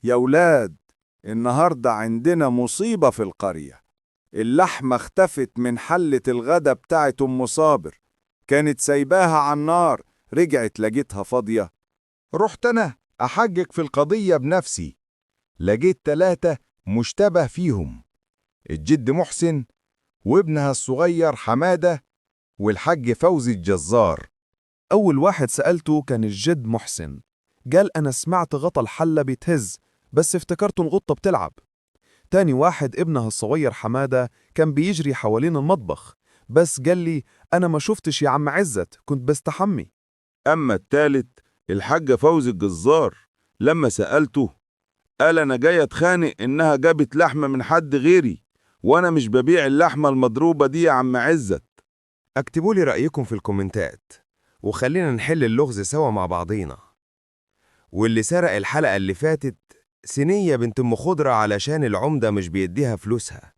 يا ولاد، النهاردة عندنا مصيبة في القرية. اللحمة اختفت من حلة الغدا بتاعت أم صابر. كانت سايباها على النار، رجعت لقيتها فاضية. رحت أنا أحقق في القضية بنفسي. لقيت 3 مشتبه فيهم: الجد محسن، وابنها الصغير حمادة، والحاج فوزي الجزار. أول واحد سألته كان الجد محسن. قال أنا سمعت غطا الحلة بيتهز، بس افتكرته القطة بتلعب. تاني واحد ابنها الصغير حمادة كان بيجري حوالين المطبخ، بس قال لي أنا ما شفتش يا عم عزت، كنت بستحمي. أما التالت الحاج فوزي الجزار، لما سألته قال أنا جاي أتخانق إنها جابت لحمة من حد غيري، وأنا مش ببيع اللحمة المضروبة دي يا عم عزت. اكتبوا لي رأيكم في الكومنتات، وخلينا نحل اللغز سوا مع بعضينا. واللي سرق الحلقة اللي فاتت سنية بنت أم خضرة علشان العمدة مش بيديها فلوسها.